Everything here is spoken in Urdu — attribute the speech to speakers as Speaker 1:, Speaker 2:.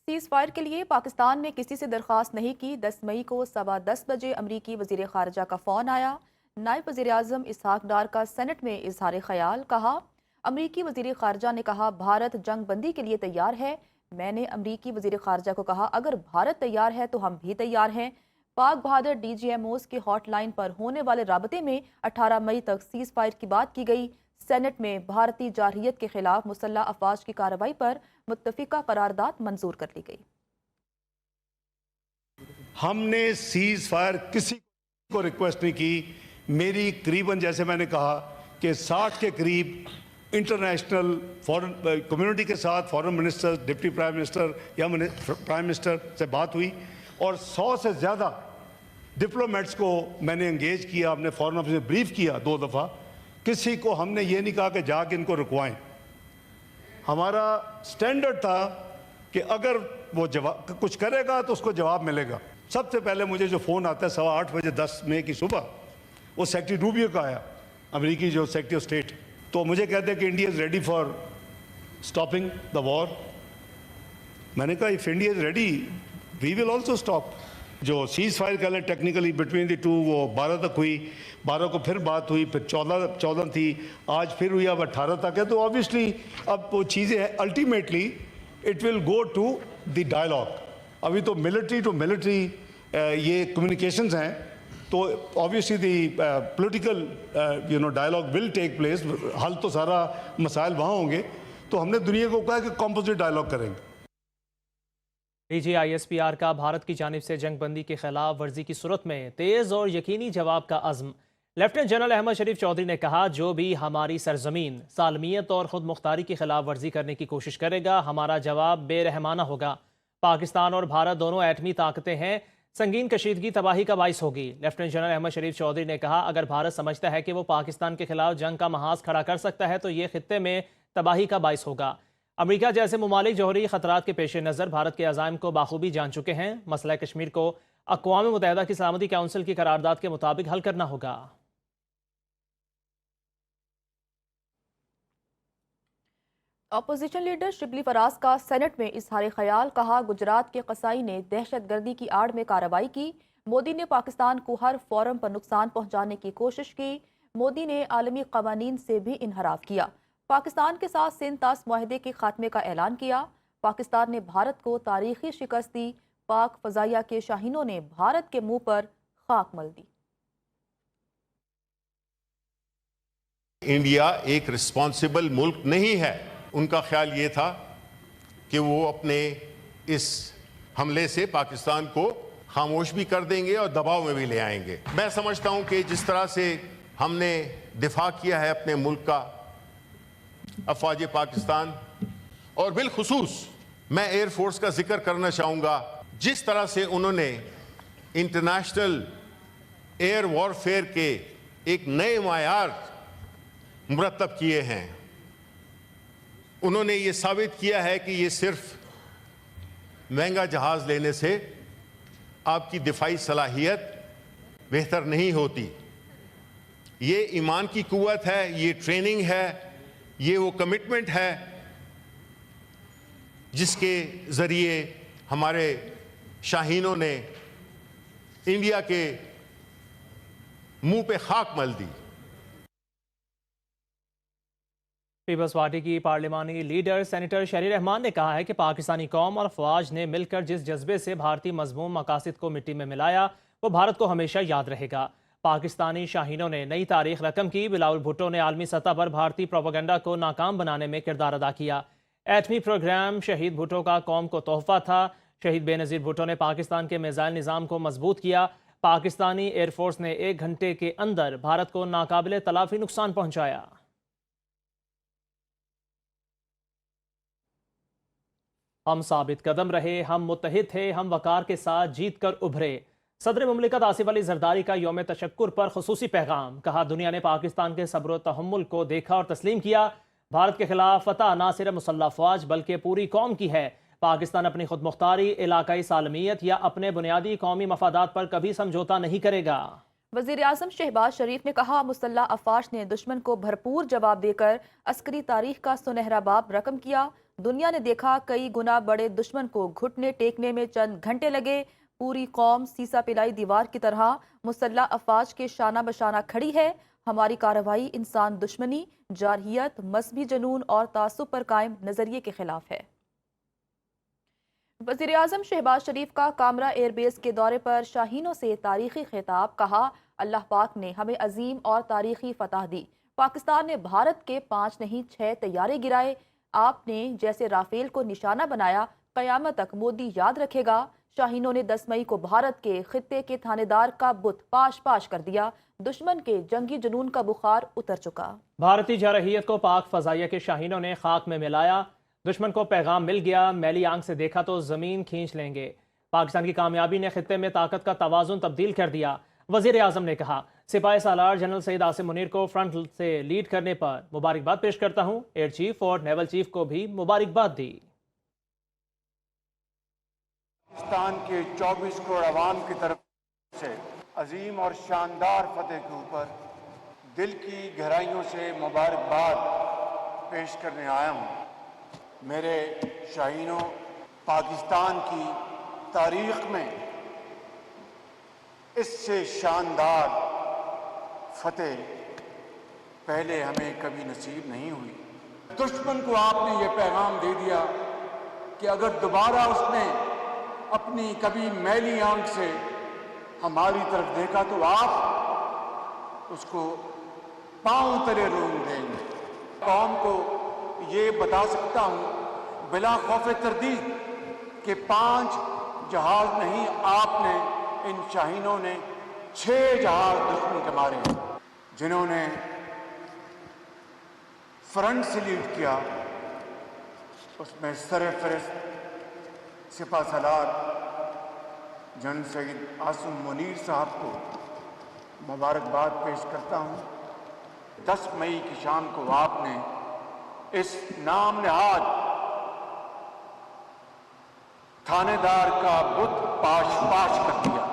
Speaker 1: سیز فائر کے لیے پاکستان نے کسی سے درخواست نہیں کی۔ 10 مئی کو 10:15 بجے امریکی وزیر خارجہ کا فون آیا۔ نائب وزیر اعظم اسحاق ڈار کا سینٹ میں اظہار خیال کہا۔ امریکی وزیر خارجہ نے کہا بھارت جنگ بندی کے لیے تیار ہے۔ میں نے امریکی وزیر خارجہ کو کہا اگر بھارت تیار ہے تو ہم بھی تیار ہیں۔ پاک بہادر ڈی جی ایم اوز کی ہاٹ لائن پر ہونے والے رابطے میں 18 مئی تک سیز فائر کی بات کی گئی۔ سینٹ میں بھارتی جارحیت کے خلاف مسلح افواج کی کارروائی پر متفقہ قرارداد منظور کر لی گئی۔
Speaker 2: ہم نے سیز فائر کسی کو ریکویسٹ نہیں کی۔ میری قریباً جیسے میں نے کہا کہ 60 کے قریب انٹرنیشنل فورن کمیونٹی کے ساتھ فورن منسٹر، ڈپٹی پرائم منسٹر یا پرائم منسٹر سے بات ہوئی اور 100 سے زیادہ ڈپلومیٹس کو میں نے انگیج کیا، اپنے فورن آفس میں بریف کیا 2 دفعہ۔ کسی کو ہم نے یہ نہیں کہا کہ جا کے ان کو رکوائیں۔ ہمارا سٹینڈرڈ تھا کہ اگر وہ کچھ کرے گا تو اس کو جواب ملے گا۔ سب سے پہلے مجھے جو فون آتا ہے 8:15 بجے 10 مئی کی صبح، وہ سیکرٹری روبیو کا آیا، امریکی جو سیکرٹری آف اسٹیٹ، تو مجھے کہتے ہیں کہ India is ready for stopping the war. میں نے کہا if India is ready we will also stop. جو سیز فائر کا ٹیکنیکلی بٹوین دی ٹو وہ 12 تک ہوئی، 12 کو پھر بات ہوئی، پھر 14 تھی، آج پھر ہوئی، اب 18 تک ہے۔ تو آبویسلی اب وہ چیزیں ہیں، ultimately it will go to the dialogue. ابھی تو ملٹری ٹو ملٹری یہ کمیونیکیشنز ہیں، تو obviously the political dialogue will take place. حل تو سارا مسائل وہاں ہوں گے، تو ہم نے دنیا کو کہا کہ کمپوزٹ ڈائلاگ کریں گے۔
Speaker 3: D G I S P R کا بھارت کی جانب سے جنگ بندی کی خلاف ورزی کی صورت میں تیز اور یقینی جواب کا عزم۔ لیفٹیننٹ جنرل احمد شریف چودھری نے کہا جو بھی ہماری سرزمین، سالمیت اور خود مختاری کی خلاف ورزی کرنے کی کوشش کرے گا ہمارا جواب بے رحمانہ ہوگا۔ پاکستان اور بھارت دونوں ایٹمی طاقتیں ہیں، سنگین کشیدگی تباہی کا باعث ہوگی۔ لیفٹیننٹ جنرل احمد شریف چودھری نے کہا اگر بھارت سمجھتا ہے کہ وہ پاکستان کے خلاف جنگ کا محاذ کھڑا کر سکتا ہے تو یہ خطے میں تباہی کا باعث ہوگا۔ امریکہ جیسے ممالک جوہری خطرات کے پیش نظر بھارت کے عزائم کو بخوبی جان چکے ہیں۔ مسئلہ کشمیر کو اقوام متحدہ کی سلامتی کونسل کی قرارداد کے مطابق حل کرنا ہوگا۔
Speaker 1: اپوزیشن لیڈر شبلی فراز کا سینٹ میں اظہار خیال کہا گجرات کے قصائی نے دہشت گردی کی آڑ میں کارروائی کی۔ مودی نے پاکستان کو ہر فورم پر نقصان پہنچانے کی کوشش کی۔ مودی نے عالمی قوانین سے بھی انحراف کیا۔ پاکستان کے ساتھ سندھ طاس معاہدے کے خاتمے کا اعلان کیا۔ پاکستان نے بھارت کو تاریخی شکست دی۔ پاک فضائیہ کے شاہینوں نے بھارت کے منہ پر خاک مل دی۔
Speaker 4: انڈیا ایک رسپانسبل ملک نہیں ہے۔ ان کا خیال یہ تھا کہ وہ اپنے اس حملے سے پاکستان کو خاموش بھی کر دیں گے اور دباؤ میں بھی لے آئیں گے۔ میں سمجھتا ہوں کہ جس طرح سے ہم نے دفاع کیا ہے اپنے ملک کا، افواج پاکستان، اور بالخصوص میں ایئر فورس کا ذکر کرنا چاہوں گا، جس طرح سے انہوں نے انٹرنیشنل ایئر وارفیئر کے ایک نئے معیار مرتب کیے ہیں۔ انہوں نے یہ ثابت کیا ہے کہ یہ صرف مہنگا جہاز لینے سے آپ کی دفاعی صلاحیت بہتر نہیں ہوتی۔ یہ ایمان کی قوت ہے، یہ ٹریننگ ہے، یہ وہ کمٹمنٹ ہے جس کے ذریعے ہمارے شاہینوں نے انڈیا کے منہ پہ خاک مل دی۔
Speaker 3: پیپلز پارٹی کی پارلیمانی لیڈر سینیٹر شہری رحمان نے کہا ہے کہ پاکستانی قوم اور افواج نے مل کر جس جذبے سے بھارتی مذموم مقاصد کو مٹی میں ملایا وہ بھارت کو ہمیشہ یاد رہے گا۔ پاکستانی شاہینوں نے نئی تاریخ رقم کی۔ بلاول بھٹو نے عالمی سطح پر بھارتی پروپیگنڈا کو ناکام بنانے میں کردار ادا کیا۔ ایٹمی پروگرام شہید بھٹو کا قوم کو تحفہ تھا۔ شہید بے نظیر بھٹو نے پاکستان کے میزائل نظام کو مضبوط کیا۔ پاکستانی ایئر فورس نے 1 گھنٹے کے اندر بھارت کو ناقابل تلافی نقصان پہنچایا۔ ہم ثابت قدم رہے، ہم متحد تھے، ہم وقار کے ساتھ جیت کر ابھرے۔ صدر مملکت آصف علی زرداری کا یوم تشکر پر خصوصی پیغام۔ کہا دنیا نے پاکستان کے صبر و تحمل کو دیکھا اور تسلیم کیا۔ بھارت کے خلاف فتح نہ صرف مسلح افواج بلکہ پوری قوم کی ہے۔ پاکستان اپنی خود مختاری، علاقائی سالمیت یا اپنے بنیادی قومی مفادات پر کبھی سمجھوتا نہیں کرے گا۔
Speaker 1: وزیر اعظم شہباز شریف نے کہا مسلح افواج نے دشمن کو بھرپور جواب دے کر عسکری تاریخ کا سنہرا باب رقم کیا۔ دنیا نے دیکھا کئی گنا بڑے دشمن کو گھٹنے ٹیکنے میں چند گھنٹے لگے، پوری قوم سیسا پلائی دیوار کی طرح مسلح افواج کے شانہ بشانہ کھڑی ہے۔ ہماری کارروائی انسان دشمنی، جارحیت، مذہبی جنون اور تعصب پر قائم نظریے کے خلاف ہے۔ وزیراعظم شہباز شریف کا کامرا ایئر بیس کے دورے پر شاہینوں سے تاریخی خطاب، کہا اللہ پاک نے ہمیں عظیم اور تاریخی فتح دی، پاکستان نے بھارت کے 5 نہیں 6 طیارے گرائے، آپ نے جیسے رافیل کو نشانہ بنایا، قیامت تک مودی یاد رکھے گا۔ شاہینوں نے 10 مئی کو بھارت کے خطے کے تھانے دار کا بت پاش پاش کر دیا، دشمن کے جنگی جنون کا بخار اتر چکا۔
Speaker 3: بھارتی جارحیت کو پاک فضائیہ کے شاہینوں نے خاک میں ملایا، دشمن کو پیغام مل گیا، میلی آنکھ سے دیکھا تو زمین کھینچ لیں گے۔ پاکستان کی کامیابی نے خطے میں طاقت کا توازن تبدیل کر دیا، وزیر اعظم نے کہا۔ سپاہی سالار جنرل سید عاصم منیر کو فرنٹ سے لیڈ کرنے پر مبارکباد پیش کرتا ہوں، ایئر چیف اور نیول چیف کو بھی مبارکباد دی۔
Speaker 5: پاکستان کے 24 کروڑ عوام کی طرف سے عظیم اور شاندار فتح کے اوپر دل کی گہرائیوں سے مبارکباد پیش کرنے آیا ہوں۔ میرے شاہینوں، پاکستان کی تاریخ میں اس سے شاندار فتح پہلے ہمیں کبھی نصیب نہیں ہوئی۔ دشمن کو آپ نے یہ پیغام دے دیا کہ اگر دوبارہ اس نے اپنی کبھی میلی آنکھ سے ہماری طرف دیکھا تو آپ اس کو پاؤں تلے رونگ دیں گے۔ قوم کو یہ بتا سکتا ہوں بلا خوف تردید کہ 5 جہاز نہیں، آپ نے ان شاہینوں نے 6 جہاز دشمن کے مارے ہیں، جنہوں نے فرنٹ سے لیڈ کیا۔ اس میں سرفہرست سپاہ سالار جنرل سید عاصم منیر صاحب کو مبارکباد پیش کرتا ہوں۔ 10 مئی کی شام کو آپ نے اس نام نہاد تھانے دار کا بت پاش پاش کر دیا۔